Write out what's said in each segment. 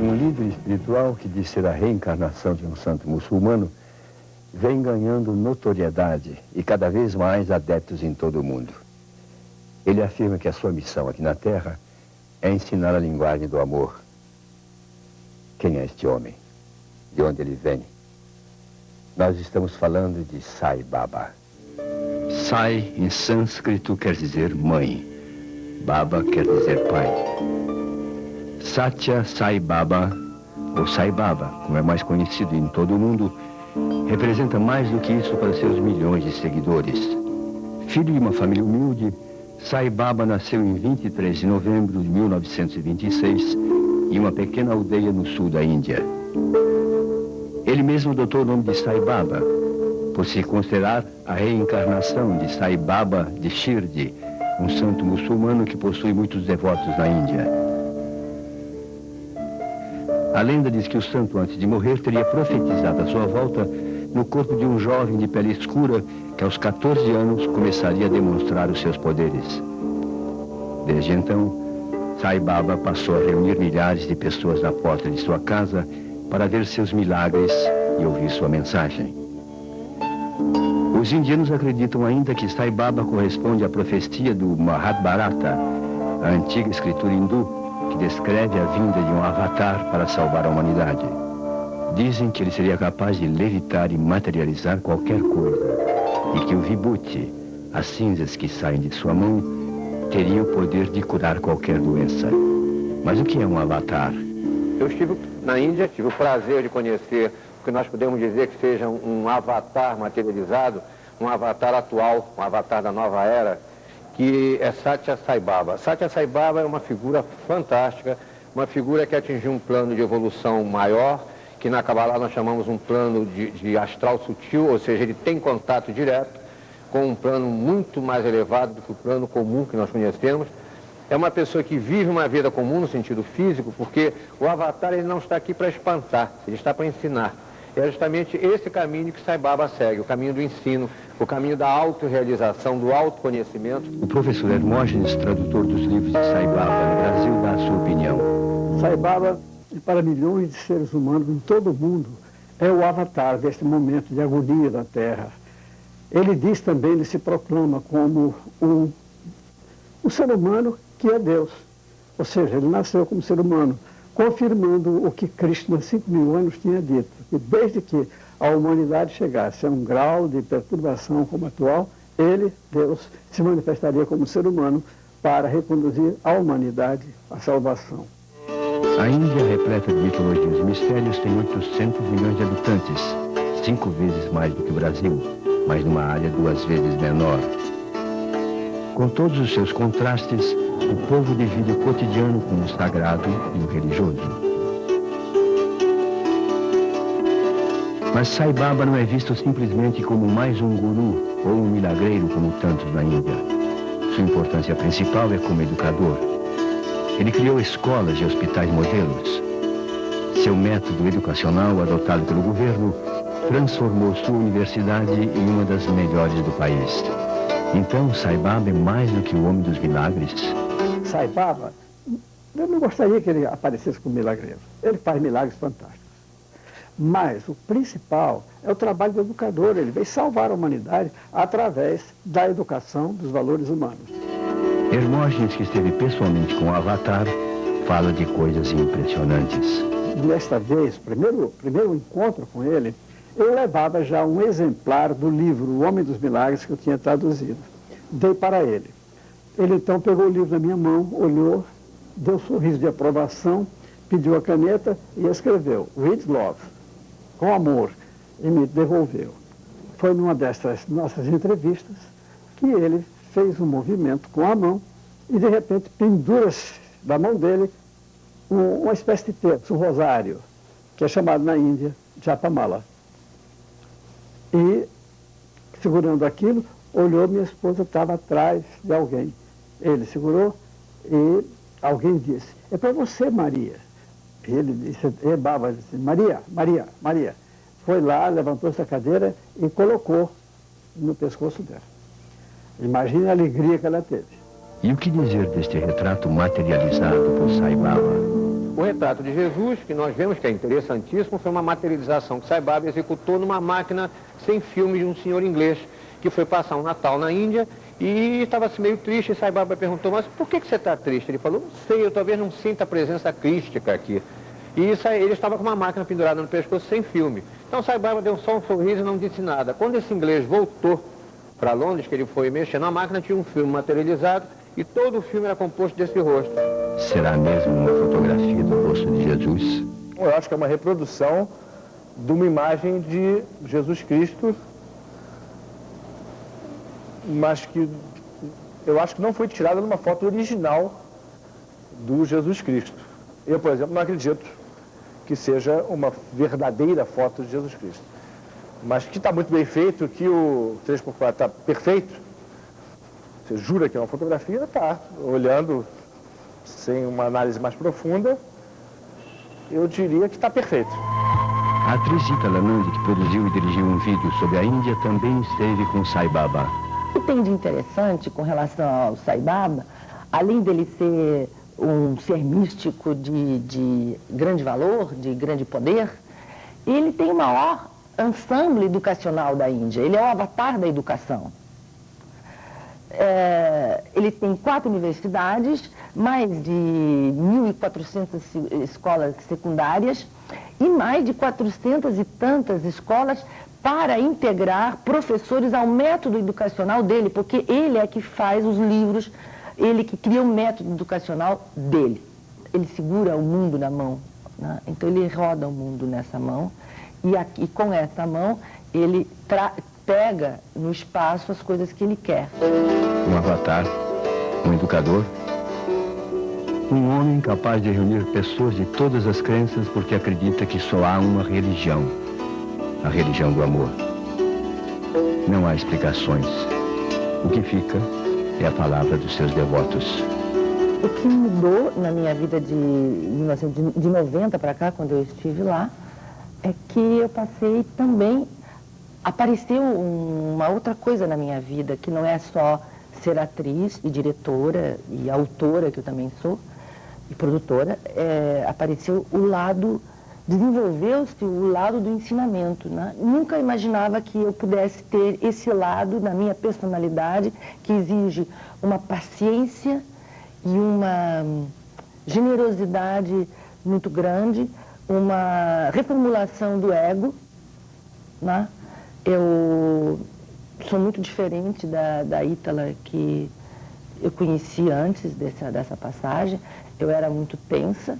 Um líder espiritual que diz ser a reencarnação de um santo muçulmano vem ganhando notoriedade e cada vez mais adeptos em todo o mundo. Ele afirma que a sua missão aqui na Terra é ensinar a linguagem do amor. Quem é este homem? De onde ele vem? Nós estamos falando de Sai Baba. Sai, em sânscrito, quer dizer mãe. Baba quer dizer pai. Satya Sai Baba, ou Sai Baba, como é mais conhecido em todo o mundo, representa mais do que isso para seus milhões de seguidores. Filho de uma família humilde, Sai Baba nasceu em 23 de novembro de 1926 em uma pequena aldeia no sul da Índia. Ele mesmo adotou o nome de Sai Baba, por se considerar a reencarnação de Sai Baba de Shirdi, um santo muçulmano que possui muitos devotos na Índia. A lenda diz que o santo, antes de morrer, teria profetizado a sua volta no corpo de um jovem de pele escura que aos 14 anos começaria a demonstrar os seus poderes. Desde então, Sai Baba passou a reunir milhares de pessoas na porta de sua casa para ver seus milagres e ouvir sua mensagem. Os indianos acreditam ainda que Sai Baba corresponde à profecia do Mahabharata, a antiga escritura hindu, que descreve a vinda de um avatar para salvar a humanidade. Dizem que ele seria capaz de levitar e materializar qualquer coisa, e que o vibhuti, as cinzas que saem de sua mão, teria o poder de curar qualquer doença. Mas o que é um avatar? Eu estive na Índia, tive o prazer de conhecer o que nós podemos dizer que seja um avatar materializado, um avatar atual, um avatar da nova era, que é Satya Sai Baba. Satya Sai Baba é uma figura fantástica, uma figura que atingiu um plano de evolução maior, que na Kabbalah nós chamamos um plano de astral sutil, ou seja, ele tem contato direto com um plano muito mais elevado do que o plano comum que nós conhecemos. É uma pessoa que vive uma vida comum no sentido físico, porque o avatar ele não está aqui para espantar, ele está para ensinar. É justamente esse caminho que Sai Baba segue, o caminho do ensino, o caminho da autorrealização, do autoconhecimento. O professor Hermógenes, tradutor dos livros de Sai Baba no Brasil, dá a sua opinião. Sai Baba, para milhões de seres humanos em todo o mundo, é o avatar deste momento de agonia da Terra. Ele diz também, ele se proclama como um ser humano que é Deus. Ou seja, ele nasceu como ser humano, confirmando o que Krishna, 5.000 anos, tinha dito, que desde que a humanidade chegasse a um grau de perturbação como atual, ele, Deus, se manifestaria como ser humano para reconduzir a humanidade à salvação. A Índia, repleta de mitologias e mistérios, tem 800 milhões de habitantes, 5 vezes mais do que o Brasil, mas numa área 2 vezes menor. Com todos os seus contrastes, o povo divide o cotidiano com o sagrado e o religioso. Mas Sai Baba não é visto simplesmente como mais um guru ou um milagreiro como tantos na Índia. Sua importância principal é como educador. Ele criou escolas e hospitais modelos. Seu método educacional, adotado pelo governo, transformou sua universidade em uma das melhores do país. Então, Sai Baba é mais do que o homem dos milagres? Sai Baba, eu não gostaria que ele aparecesse como milagreiro. Ele faz milagres fantásticos. Mas o principal é o trabalho do educador. Ele veio salvar a humanidade através da educação dos valores humanos. Hermógenes, que esteve pessoalmente com o avatar, fala de coisas impressionantes. Nesta vez, primeiro encontro com ele, eu levava já um exemplar do livro O Homem dos Milagres que eu tinha traduzido. Dei para ele. Ele então pegou o livro na minha mão, olhou, deu um sorriso de aprovação, pediu a caneta e escreveu With Love, com amor, e me devolveu. Foi numa dessas nossas entrevistas que ele fez um movimento com a mão e de repente pendura-se da mão dele uma espécie de terço, um rosário, que é chamado na Índia Japamala. E, segurando aquilo, olhou, minha esposa estava atrás de alguém. Ele segurou e alguém disse, é para você, Maria. Ele disse, Baba disse, Maria, Maria, Maria. Foi lá, levantou essa cadeira e colocou no pescoço dela. Imagine a alegria que ela teve. E o que dizer deste retrato materializado por Sai Baba? O retrato de Jesus, que nós vemos que é interessantíssimo, foi uma materialização que Sai Baba executou numa máquina sem filme de um senhor inglês, que foi passar um Natal na Índia e estava-se meio triste. E Sai Baba perguntou, mas por que você está triste? Ele falou, não sei, eu talvez não sinta a presença crística aqui. E isso aí, ele estava com uma máquina pendurada no pescoço sem filme. Então Sai Baba deu só um sorriso e não disse nada. Quando esse inglês voltou para Londres, que ele foi mexer na máquina, tinha um filme materializado e todo o filme era composto desse rosto. Será mesmo uma fotografia do rosto de Jesus? Eu acho que é uma reprodução de uma imagem de Jesus Cristo, mas que eu acho que não foi tirada numa foto original do Jesus Cristo. Eu, por exemplo, não acredito que seja uma verdadeira foto de Jesus Cristo. Mas que está muito bem feito, que o 3x4 está perfeito. Você jura que é uma fotografia? Está. Olhando sem uma análise mais profunda, eu diria que está perfeito. A atriz Ítala Nandi, que produziu e dirigiu um vídeo sobre a Índia, também esteve com Sai Baba. O que tem de interessante com relação ao Sai Baba, além dele ser um ser místico de grande valor, de grande poder, ele tem o maior ensemble educacional da Índia. Ele é o avatar da educação. Ele tem 4 universidades, mais de 1.400 escolas secundárias e mais de 400 e tantas escolas para integrar professores ao método educacional dele, porque ele é que faz os livros, ele que cria o método educacional dele. Ele segura o mundo na mão, né? Então ele roda o mundo nessa mão e com essa mão ele pega no espaço as coisas que ele quer. Um avatar, um educador, um homem capaz de reunir pessoas de todas as crenças porque acredita que só há uma religião, a religião do amor. Não há explicações. O que fica é a palavra dos seus devotos. O que mudou na minha vida de 1990 para cá, quando eu estive lá, é que eu passei também, apareceu uma outra coisa na minha vida, que não é só ser atriz e diretora e autora, que eu também sou, e produtora, apareceu o lado, desenvolveu-se o lado do ensinamento, né? Nunca imaginava que eu pudesse ter esse lado na minha personalidade, que exige uma paciência e uma generosidade muito grande, uma reformulação do ego, né? Eu sou muito diferente da Ítala que eu conheci antes dessa passagem. Eu era muito tensa,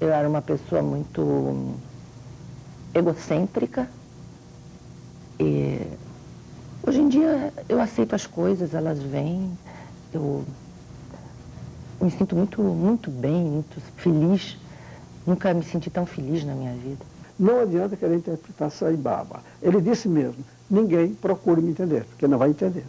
eu era uma pessoa muito egocêntrica. E hoje em dia eu aceito as coisas, elas vêm, eu me sinto muito bem, muito feliz. Nunca me senti tão feliz na minha vida. Não adianta querer interpretar Sai Baba. Ele disse mesmo, ninguém procure me entender, porque não vai entender.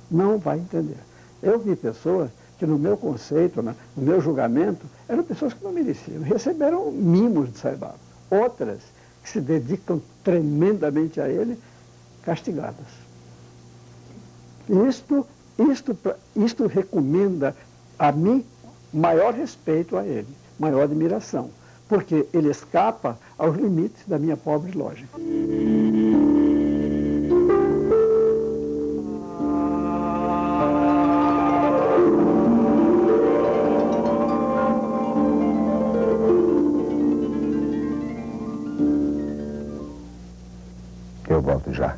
Não vai entender. Eu vi pessoas que no meu conceito, no meu julgamento, eram pessoas que não mereciam. Receberam mimos de Sai Baba. Outras que se dedicam tremendamente a ele, castigadas. Isto recomenda a mim maior respeito a ele, maior admiração, porque ele escapa aos limites da minha pobre lógica. Eu volto já.